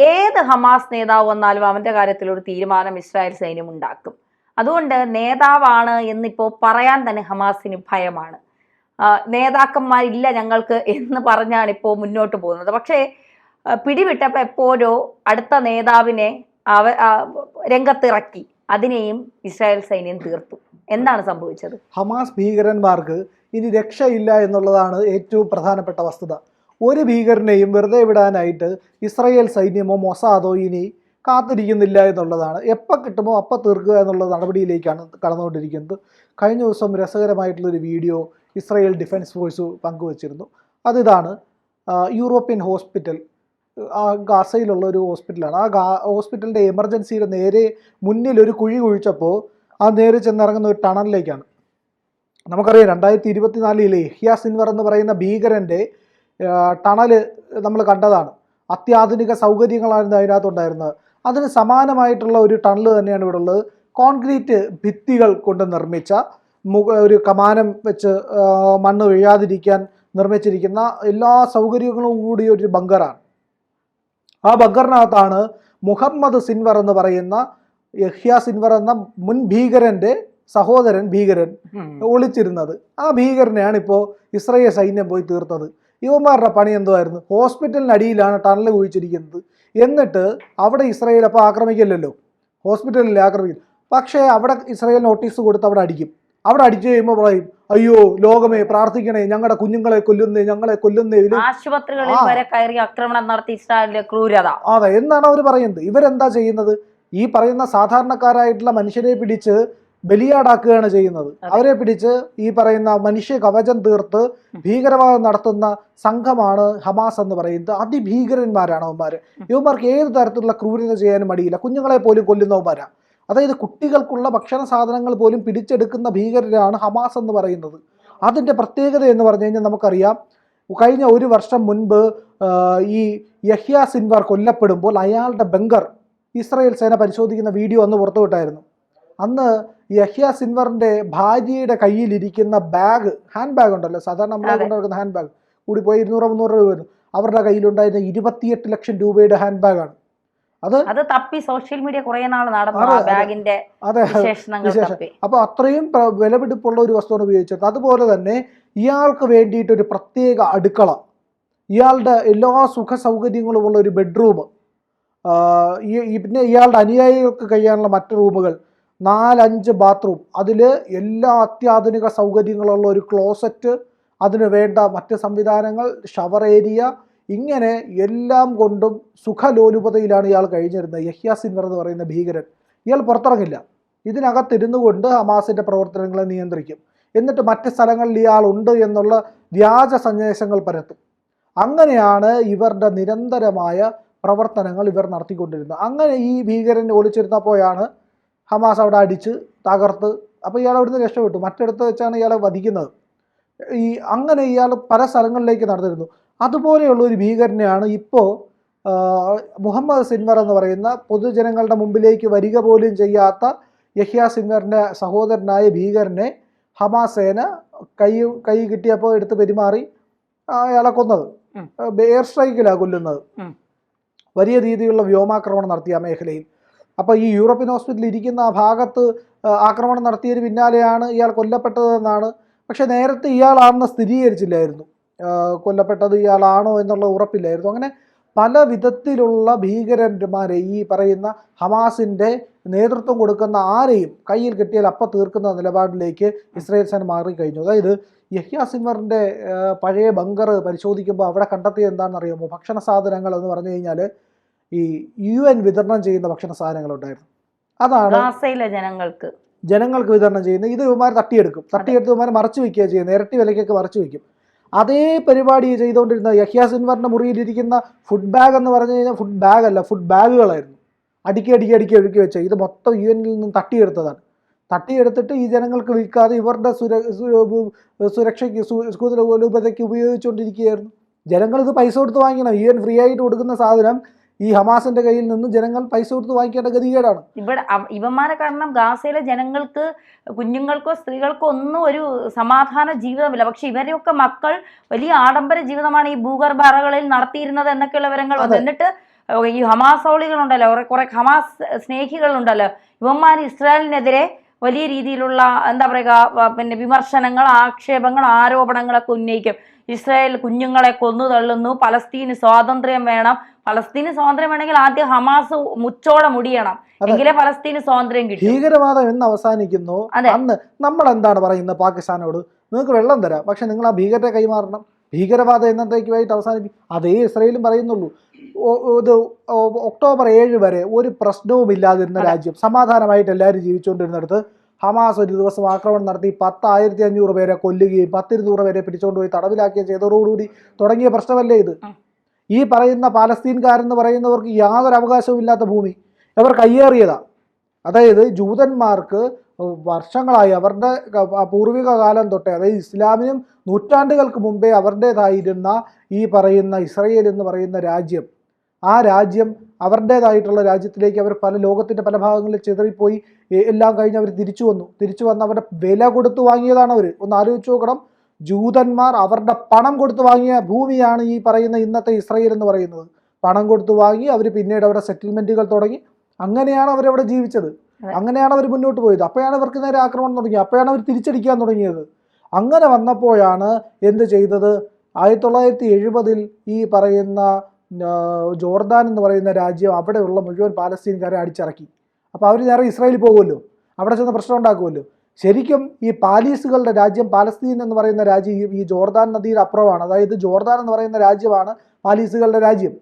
ഏത് ഹമാസ് നേതാവ് വന്നാലും അവന്റെ കാര്യത്തിൽ ഒരു തീരുമാനം ഇസ്രായേൽ സൈന്യം ഉണ്ടാക്കും. അതുകൊണ്ട് നേതാവാണ് എന്നിപ്പോ പറയാൻ തന്നെ ഹമാസിന് ഭയമാണ്. നേതാക്കന്മാരില്ല ഞങ്ങൾക്ക് എന്ന് പറഞ്ഞാണ് ഇപ്പോൾ മുന്നോട്ട് പോകുന്നത്. പക്ഷേ പിടിവിട്ടപ്പോൾ എപ്പോഴോ അടുത്ത നേതാവിനെ രംഗത്തിറക്കി. അതിനെയും ഇസ്രായേൽ സൈന്യം തീർത്തു. എന്താണ് സംഭവിച്ചത്? ഹമാസ് ഭീകരന്മാർക്ക് ഇനി രക്ഷയില്ല എന്നുള്ളതാണ് ഏറ്റവും പ്രധാനപ്പെട്ട വസ്തുത. ഒരു ഭീകരനെയും വെറുതെ വിടാനായിട്ട് ഇസ്രായേൽ സൈന്യമോ മൊസാദോ ഇനി കാത്തിരിക്കുന്നില്ല എന്നുള്ളതാണ്. എപ്പോൾ കിട്ടുമോ അപ്പം തീർക്കുക എന്നുള്ള നടപടിയിലേക്കാണ് കടന്നുകൊണ്ടിരിക്കുന്നത്. കഴിഞ്ഞ ദിവസം രസകരമായിട്ടുള്ളൊരു വീഡിയോ ഇസ്രായേൽ ഡിഫൻസ് ഫോഴ്സ് പങ്കുവച്ചിരുന്നു. അതിതാണ് യൂറോപ്യൻ ഹോസ്പിറ്റൽ, ഗാസയിലുള്ള ഒരു ഹോസ്പിറ്റലാണ്. ഹോസ്പിറ്റലിൻ്റെ എമർജൻസിയുടെ നേരെ മുന്നിൽ ഒരു കുഴി കുഴിച്ചപ്പോൾ നേരെ ചെന്നിറങ്ങുന്ന ഒരു ടണലിലേക്കാണ്. നമുക്കറിയാം 2024 യഹ്യ സിൻവർ എന്ന് പറയുന്ന ഭീകരൻ്റെ ടണല് നമ്മൾ കണ്ടതാണ്. അത്യാധുനിക സൗകര്യങ്ങളായിരുന്നു അതിനകത്തുണ്ടായിരുന്നത്. അതിന് സമാനമായിട്ടുള്ള ഒരു ടണൽ തന്നെയാണ് ഇവിടെ ഉള്ളത്. കോൺക്രീറ്റ് ഭിത്തികൾ കൊണ്ട് നിർമ്മിച്ച ഒരു കമാനം വെച്ച് മണ്ണ് വീഴാതിരിക്കാൻ നിർമ്മിച്ചിരിക്കുന്ന എല്ലാ സൗകര്യങ്ങളും കൂടിയ ഒരു ബങ്കറാണ്. ആ ബങ്കറിനകത്താണ് മുഹമ്മദ് സിൻവർ എന്ന് പറയുന്ന യഹ്യ സിൻവർ എന്ന മുൻ ഭീകരൻ്റെ സഹോദരൻ ഒളിച്ചിരുന്നത്. ആ ഭീകരനെയാണ് ഇപ്പോൾ ഇസ്രായേൽ സൈന്യം പോയി തീർത്തത്. ഇവന്മാരുടെ പണി എന്തുമായിരുന്നു? ഹോസ്പിറ്റലിനടിയിലാണ് ടണൽ കുഴിച്ചിരിക്കുന്നത്. എന്നിട്ട് അവിടെ ഇസ്രായേൽ അപ്പോൾ ആക്രമിക്കില്ലല്ലോ, ഹോസ്പിറ്റലിൽ ആക്രമിക്കും. പക്ഷേ അവിടെ ഇസ്രായേൽ നോട്ടീസ് കൊടുത്ത് അവിടെ അടിക്കും. അവിടെ അടിച്ചു കഴിയുമ്പോൾ പറയും, അയ്യോ ലോകമേ പ്രാർത്ഥിക്കണേ, ഞങ്ങളുടെ കുഞ്ഞുങ്ങളെ കൊല്ലുന്നേ, ഞങ്ങളെ കൊല്ലുന്നേ. ആശുപത്രികളിൽ വരെ കയറി ആക്രമണം നടത്തി ഇസ്രായേലിലെ ക്രൂരത. അതെ എന്നാണ് അവർ പറയുന്നത്. ഇവരെന്താ ചെയ്യുന്നത്? ഈ പറയുന്ന സാധാരണക്കാരായിട്ടുള്ള മനുഷ്യരെ പിടിച്ച് ബലിയാടാക്കുകയാണ് ചെയ്യുന്നത്. അവരെ പിടിച്ച് ഈ പറയുന്ന മനുഷ്യ കവചം തീർത്ത് ഭീകരവാദം നടത്തുന്ന സംഘമാണ് ഹമാസ് എന്ന് പറയുന്നത്. അതിഭീകരന്മാരാണ് അവന്മാർ. ഇവന്മാർക്ക് ഏത് തരത്തിലുള്ള ക്രൂരത ചെയ്യാനും മടിയില്ല. കുഞ്ഞുങ്ങളെ പോലും കൊല്ലുന്നവന്മാരാണ്. അതായത് കുട്ടികൾക്കുള്ള ഭക്ഷണ സാധനങ്ങൾ പോലും പിടിച്ചെടുക്കുന്ന ഭീകരരാണ് ഹമാസ് എന്ന് പറയുന്നത്. അതിൻ്റെ പ്രത്യേകത എന്ന് പറഞ്ഞു കഴിഞ്ഞാൽ നമുക്കറിയാം, കഴിഞ്ഞ ഒരു വർഷം മുൻപ് ഈ യഹ്യ സിൻവർ കൊല്ലപ്പെടുമ്പോൾ അയാളുടെ ബങ്കർ ഇസ്രായേൽ സേന പരിശോധിക്കുന്ന വീഡിയോ അന്ന് പുറത്തുവിട്ടായിരുന്നു. അന്ന് യഹ്യ സിൻവറിൻ്റെ ഭാര്യയുടെ കയ്യിലിരിക്കുന്ന ബാഗ്, ഹാൻഡ് ബാഗ് ഉണ്ടല്ലോ, സാധാരണ നമ്മളെ കൊണ്ടുനടക്കുന്ന ഹാൻഡ് ബാഗ്, കൂടി പോയി 200-300 രൂപ വരും. അവരുടെ കയ്യിലുണ്ടായിരുന്ന 28 ലക്ഷം രൂപയുടെ ഹാൻഡ് ബാഗാണ്. അത് തപ്പി സോഷ്യൽ മീഡിയ കുറേ നാൾ നടന്നു. ബാഗിന്റെ അപ്പൊ അത്രയും വിലപിടിപ്പുള്ള ഒരു വസ്തുവാണ് ഉപയോഗിച്ചത്. അതുപോലെ തന്നെ ഇയാൾക്ക് വേണ്ടിയിട്ട് ഒരു പ്രത്യേക അടുക്കള, ഇയാളുടെ എല്ലാ സുഖ സൗകര്യങ്ങളും ഉള്ള ഒരു ബെഡ്റൂം, പിന്നെ ഇയാളുടെ അനുയായികൾക്ക് കഴിയാനുള്ള മറ്റ് റൂമുകൾ, 4-5 ബാത്റൂം, അതിൽ എല്ലാ അത്യാധുനിക സൗകര്യങ്ങളുള്ള ഒരു ക്ലോസറ്റ്, അതിന് വേണ്ട മറ്റ് സംവിധാനങ്ങൾ, ഷവർ ഏരിയ, ഇങ്ങനെ എല്ലാം കൊണ്ടും സുഖലോലുപതയിലാണ് ഇയാൾ കഴിഞ്ഞിരുന്നത്. യഹ്യ സിൻവർ എന്ന് പറയുന്ന ഭീകരൻ. ഇയാൾ പുറത്തിറങ്ങില്ല. ഇതിനകത്തിരുന്നു കൊണ്ട് ഹമാസിൻ്റെ പ്രവർത്തനങ്ങളെ നിയന്ത്രിക്കും. എന്നിട്ട് മറ്റ് സ്ഥലങ്ങളിൽ ഇയാൾ ഉണ്ട് എന്നുള്ള വ്യാജ സന്ദേശങ്ങൾ പരത്തും. അങ്ങനെയാണ് ഇവരുടെ നിരന്തരമായ പ്രവർത്തനങ്ങൾ ഇവർ നടത്തിക്കൊണ്ടിരുന്നത്. അങ്ങനെ ഈ ഭീകരൻ ഒളിച്ചിരുന്നപ്പോഴാണ് ഹമാസ് അവിടെ അടിച്ച് തകർത്ത്, അപ്പോൾ ഇയാൾ അവിടുന്ന് രക്ഷപ്പെട്ടു. മറ്റിടത്ത് വെച്ചാണ് ഇയാളെ വധിക്കുന്നത്. അങ്ങനെ ഇയാൾ പല സ്ഥലങ്ങളിലേക്ക് നടന്നിരുന്നു. അതുപോലെയുള്ള ഒരു ഭീകരനെയാണ് ഇപ്പോൾ മുഹമ്മദ് സിൻവർ എന്ന് പറയുന്ന പൊതുജനങ്ങളുടെ മുമ്പിലേക്ക് വരിക പോലും ചെയ്യാത്ത യഹ്യ സിൻവറിൻ്റെ സഹോദരനായ ഭീകരനെ ഹമാസ് സേന കൈ കിട്ടിയപ്പോൾ എടുത്ത് പെരുമാറി അയാളെ കൊന്നത്. എയർ സ്ട്രൈക്കിലാണ് കൊല്ലുന്നത്. വലിയ രീതിയിലുള്ള വ്യോമാക്രമണം നടത്തിയ മേഖലയിൽ. അപ്പോൾ ഈ യൂറോപ്യൻ ഹോസ്പിറ്റലിൽ ഇരിക്കുന്ന ആ ഭാഗത്ത് ആക്രമണം നടത്തിയതിന് പിന്നാലെയാണ് ഇയാൾ കൊല്ലപ്പെട്ടതെന്നാണ്. പക്ഷെ നേരത്തെ ഇയാളാണെന്ന് സ്ഥിരീകരിച്ചില്ലായിരുന്നു. കൊല്ലപ്പെട്ടത് ഇയാളാണോ എന്നുള്ള ഉറപ്പില്ലായിരുന്നു. അങ്ങനെ പല വിധത്തിലുള്ള ഭീകരന്മാരെ ഈ പറയുന്ന ഹമാസിൻ്റെ നേതൃത്വം കൊടുക്കുന്ന ആരെയും കയ്യിൽ കിട്ടിയാൽ അപ്പം തീർക്കുന്ന നിലപാടിലേക്ക് ഇസ്രായേൽ സേന മാറിക്കഴിഞ്ഞു. അതായത് യഹ്യ സിൻവറിൻ്റെ പഴയ ബങ്കർ പരിശോധിക്കുമ്പോൾ അവിടെ കണ്ടെത്തിയത് എന്താണെന്ന് അറിയുമോ? ഭക്ഷണ സാധനങ്ങൾ എന്ന് പറഞ്ഞു കഴിഞ്ഞാൽ ഈ UN വിതരണം ചെയ്യുന്ന ഭക്ഷണ സാധനങ്ങളുണ്ടായിരുന്നു. അതാണ് ജനങ്ങൾക്ക് വിതരണം ചെയ്യുന്നത്. ഇത് ഇവന്മാർ തട്ടിയെടുത്ത് ഇവന്മാർ മറച്ചു വയ്ക്കുക ചെയ്യുന്നത്. ഇരട്ടി വിലയ്ക്കൊക്കെ മറച്ചു വയ്ക്കും. അതേ പരിപാടി ചെയ്തുകൊണ്ടിരുന്ന യഹ്യ സിൻവറിൻ്റെ മുറിയിലിരിക്കുന്ന ഫുഡ് ബാഗ് എന്ന് പറഞ്ഞു കഴിഞ്ഞാൽ ഫുഡ് ബാഗല്ല, ഫുഡ് ബാഗുകളായിരുന്നു. അടുക്കി ഒഴുക്കി വെച്ച ഇത് മൊത്തം UN നിന്നും തട്ടിയെടുത്തതാണ്. തട്ടിയെടുത്തിട്ട് ഈ ജനങ്ങൾക്ക് വിൽക്കാതെ ഇവരുടെ സുരക്ഷയ്ക്ക് സുരൂപതയ്ക്ക് ഉപയോഗിച്ചുകൊണ്ടിരിക്കുകയായിരുന്നു. ജനങ്ങൾ ഇത് പൈസ കൊടുത്ത് വാങ്ങിക്കണം. UN ഫ്രീ ആയിട്ട് കൊടുക്കുന്ന സാധനം ഈ ഹമാസിന്റെ കയ്യിൽ നിന്ന് ജനങ്ങൾ പൈസ കൊടുത്ത് വാങ്ങിക്കേണ്ട ഗതികേടാണ്. ഇവിടെ ഇവന്മാരെ കാരണം ഗാസയിലെ ജനങ്ങൾക്ക്, കുഞ്ഞുങ്ങൾക്കോ സ്ത്രീകൾക്കോ ഒന്നും ഒരു സമാധാന ജീവിതമില്ല. പക്ഷെ ഇവരെയൊക്കെ മക്കൾ വലിയ ആഡംബര ജീവിതമാണ് ഈ ഭൂഗർഭ അറകളിൽ നടത്തിയിരുന്നത് എന്നൊക്കെയുള്ള വിവരങ്ങൾ വന്നു. എന്നിട്ട് ഈ ഹമാസോളികളുണ്ടല്ലോ, കുറെ ഹമാസ് സ്നേഹികളുണ്ടല്ലോ, ഇവന്മാർ ഇസ്രായേലിനെതിരെ വലിയ രീതിയിലുള്ള എന്താ പറയുക പിന്നെ വിമർശനങ്ങൾ, ആക്ഷേപങ്ങൾ, ആരോപണങ്ങളൊക്കെ ഉന്നയിക്കും. ഇസ്രായേൽ കുഞ്ഞുങ്ങളെ കൊന്നു തള്ളുന്നു, പലസ്തീന് സ്വാതന്ത്ര്യം വേണം. പലസ്തീന് സ്വാതന്ത്ര്യം വേണമെങ്കിൽ ആദ്യം ഹമാസ് മുച്ചോടെ മുടിയണം, എങ്കിലേ പലസ്തീന് സ്വാതന്ത്ര്യം കിട്ടും. ഭീകരവാദം എന്ന് അവസാനിക്കുന്നു അന്ന് നമ്മൾ എന്താണ് പറയുന്നത്? പാകിസ്ഥാനോട് നിങ്ങൾക്ക് വെള്ളം തരാം, പക്ഷെ നിങ്ങൾ ആ ഭീകരരെ കൈമാറണം. ഭീകരവാദം എന്നത്തേക്കുമായിട്ട് അവസാനിപ്പിക്കും. അതേ ഇസ്രായേലും പറയുന്നുള്ളൂ. ഇത് ഒക്ടോബർ 7 വരെ ഒരു പ്രശ്നവും ഇല്ലാതിരുന്ന രാജ്യം, സമാധാനമായിട്ട് എല്ലാവരും ജീവിച്ചുകൊണ്ടിരുന്നിടത്ത് ഹമാസ് ഒരു ദിവസം ആക്രമണം നടത്തി 10,500 പേരെ കൊല്ലുകയും 10,200 പേരെ പിടിച്ചുകൊണ്ടുപോയി തടവിലാക്കുകയും ചെയ്തതോടുകൂടി തുടങ്ങിയ പ്രശ്നമല്ലേ ഇത്? ഈ പറയുന്ന പാലസ്തീൻകാരെന്ന് പറയുന്നവർക്ക് യാതൊരു അവകാശവും ഇല്ലാത്ത ഭൂമി അവർ കയ്യേറിയതാണ്. അതായത് ജൂതന്മാർക്ക് വർഷങ്ങളായി അവരുടെ പൂർവിക കാലം തൊട്ടേ, അതായത് ഇസ്ലാമിനും നൂറ്റാണ്ടുകൾക്ക് മുമ്പേ അവരുടേതായിരുന്ന ഈ പറയുന്ന ഇസ്രയേൽ എന്ന് പറയുന്ന രാജ്യം, ആ രാജ്യം അവരുടേതായിട്ടുള്ള രാജ്യത്തിലേക്ക് അവർ ലോകത്തിൻ്റെ പല ഭാഗങ്ങളിൽ ചിതറിപ്പോയി. എല്ലാം കഴിഞ്ഞ് അവർ തിരിച്ചു വന്ന് അവരുടെ വില കൊടുത്തു വാങ്ങിയതാണ് അവർ. ഒന്ന് ആലോചിച്ച് നോക്കണം. ജൂതന്മാർ അവരുടെ പണം കൊടുത്തു വാങ്ങിയ ഭൂമിയാണ് ഈ പറയുന്ന ഇന്നത്തെ ഇസ്രയേൽ എന്ന് പറയുന്നത്. പണം കൊടുത്തു വാങ്ങി അവർ പിന്നീട് അവരുടെ സെറ്റിൽമെൻറ്റുകൾ തുടങ്ങി. അങ്ങനെയാണ് അവരവിടെ ജീവിച്ചത്, അങ്ങനെയാണ് അവർ മുന്നോട്ട് പോയത്. അപ്പോഴാണ് ഇവർക്ക് നേരെ ആക്രമണം തുടങ്ങിയത്, അപ്പോഴാണ് അവർ തിരിച്ചടിക്കാൻ തുടങ്ങിയത്. അങ്ങനെ വന്നപ്പോഴാണ് എന്ത് ചെയ്തത്? 1970 ഈ പറയുന്ന ജോർദാൻ എന്ന് പറയുന്ന രാജ്യം അവിടെയുള്ള മുഴുവൻ പാലസ്തീൻകാരെ അടിച്ചിറക്കി. അപ്പോൾ അവർ നേരെ ഇസ്രായേലിൽ പോകുമല്ലോ, അവിടെ ചെന്ന് പ്രശ്നം ഉണ്ടാക്കുമല്ലോ. ശരിക്കും ഈ പാലീസുകളുടെ രാജ്യം, പാലസ്തീൻ എന്ന് പറയുന്ന രാജ്യം ഈ ജോർദാൻ നദിയുടെ അപ്പുറമാണ്. അതായത് ജോർദാൻ എന്ന് പറയുന്ന രാജ്യമാണ് പാലീസുകളുടെ രാജ്യം.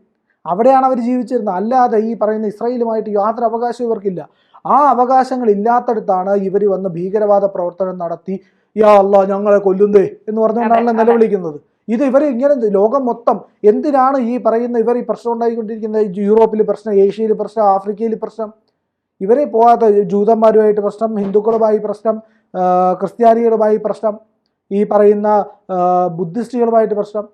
അവിടെയാണ് അവർ ജീവിച്ചിരുന്നത്. അല്ലാതെ ഈ പറയുന്ന ഇസ്രായേലുമായിട്ട് യാതൊരു അവകാശവും ഇവർക്കില്ല. ആ അവകാശങ്ങൾ ഇല്ലാത്തടത്താണ് ഇവർ വന്ന് ഭീകരവാദ പ്രവർത്തനം നടത്തി യാ അല്ലാ ഞങ്ങളെ കൊല്ലുന്നേ എന്ന് പറഞ്ഞുകൊണ്ടാണല്ലോ നിലവിളിക്കുന്നത്. ഇത് ഇവർ ഇങ്ങനെ ലോകം മൊത്തം എന്തിനാണ് ഈ പറയുന്ന ഇവർ ഈ പ്രശ്നം ഉണ്ടായിക്കൊണ്ടിരിക്കുന്നത്? യൂറോപ്പിൽ പ്രശ്നം, ഏഷ്യയിൽ പ്രശ്നം, ആഫ്രിക്കയിൽ പ്രശ്നം, ഇവരെ പോകാത്ത ജൂതന്മാരുമായിട്ട് പ്രശ്നം, ഹിന്ദുക്കളുമായി പ്രശ്നം, ക്രിസ്ത്യാനികളുമായി പ്രശ്നം, ഈ പറയുന്ന ബുദ്ധിസ്റ്റുകളുമായിട്ട് പ്രശ്നം.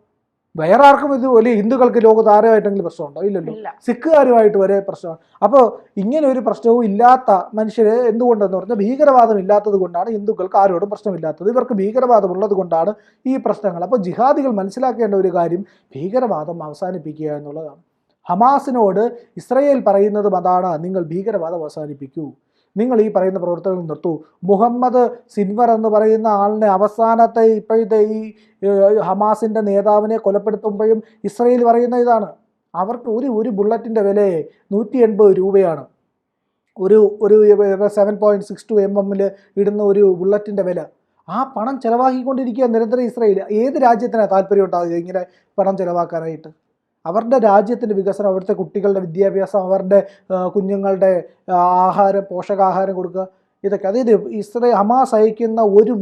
വേറെ ആർക്കും ഇത് വലിയ ഹിന്ദുക്കൾക്ക് ലോകത്ത് ആരുമായിട്ടെങ്കിലും പ്രശ്നമുണ്ടോ? ഇല്ലല്ലോ. സിഖുകാരുമായിട്ട് വരെ പ്രശ്നമാണ്. അപ്പോൾ ഇങ്ങനെ ഒരു പ്രശ്നവും ഇല്ലാത്ത മനുഷ്യര് എന്തുകൊണ്ടെന്ന് പറഞ്ഞാൽ ഭീകരവാദം ഇല്ലാത്തത് കൊണ്ടാണ് ഹിന്ദുക്കൾക്ക് ആരോടും പ്രശ്നമില്ലാത്തത്. ഇവർക്ക് ഭീകരവാദം ഉള്ളത് കൊണ്ടാണ് ഈ പ്രശ്നങ്ങൾ. അപ്പോൾ ജിഹാദികൾ മനസ്സിലാക്കേണ്ട ഒരു കാര്യം ഭീകരവാദം അവസാനിപ്പിക്കുക എന്നുള്ളതാണ്. ഹമാസിനോട് ഇസ്രയേൽ പറയുന്നതും അതാണ്, നിങ്ങൾ ഭീകരവാദം അവസാനിപ്പിക്കൂ, നിങ്ങൾ ഈ പറയുന്ന പ്രവർത്തനങ്ങൾ നിർത്തൂ. മുഹമ്മദ് സിൻവർ എന്ന് പറയുന്ന ആളിനെ അവസാനത്തെ ഇപ്പോഴത്തെ ഈ ഹമാസിൻ്റെ നേതാവിനെ കൊലപ്പെടുത്തുമ്പോഴും ഇസ്രയേൽ പറയുന്ന ഇതാണ്, അവർക്ക് ഒരു ബുള്ളറ്റിൻ്റെ വില 180 രൂപയാണ്. ഒരു 7.62 mm ഇടുന്ന ഒരു ബുള്ളറ്റിൻ്റെ വില. ആ പണം ചിലവാക്കിക്കൊണ്ടിരിക്കുക നിരന്തരം ഇസ്രയേൽ. ഏത് രാജ്യത്തിനാണ് താല്പര്യം ഉണ്ടാകുക ഇങ്ങനെ പണം ചിലവാക്കാനായിട്ട്? അവരുടെ രാജ്യത്തിൻ്റെ വികസനം, അവിടുത്തെ കുട്ടികളുടെ വിദ്യാഭ്യാസം, അവരുടെ കുഞ്ഞുങ്ങളുടെ ആഹാരം, പോഷകാഹാരം കൊടുക്കുക, ഇതൊക്കെ. അതായത് ഹമാസ് അയക്കുന്ന ഒരു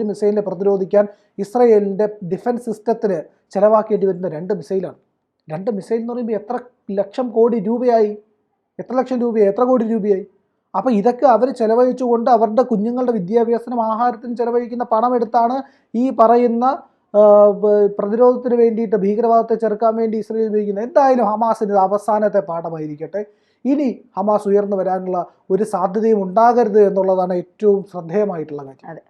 മിസൈലിനെ പ്രതിരോധിക്കാൻ ഇസ്രയേലിൻ്റെ ഡിഫൻസ് സിസ്റ്റത്തിന് ചിലവാക്കേണ്ടി വരുന്ന 2 മിസൈലാണ്. 2 മിസൈൽ എന്ന് പറയുമ്പോൾ എത്ര ലക്ഷം കോടി രൂപയായി? എത്ര കോടി രൂപയായി? അപ്പോൾ ഇതൊക്കെ അവർ ചിലവഴിച്ചുകൊണ്ട് അവരുടെ കുഞ്ഞുങ്ങളുടെ വിദ്യാഭ്യാസത്തിനും ആഹാരത്തിനും ചിലവഴിക്കുന്ന പണം എടുത്താണ് ഈ പറയുന്ന പ്രതിരോധത്തിന് വേണ്ടിയിട്ട്, ഭീകരവാദത്തെ ചെറുക്കാൻ വേണ്ടി ഇസ്രയേൽ ഉപയോഗിക്കുന്നത്. എന്തായാലും ഹമാസിന് അവസാനത്തെ പാഠമായിരിക്കട്ടെ. ഇനി ഹമാസ് ഉയർന്നു വരാനുള്ള ഒരു സാധ്യതയും ഉണ്ടാകരുത് എന്നുള്ളതാണ് ഏറ്റവും ശ്രദ്ധേയമായിട്ടുള്ള കാര്യം.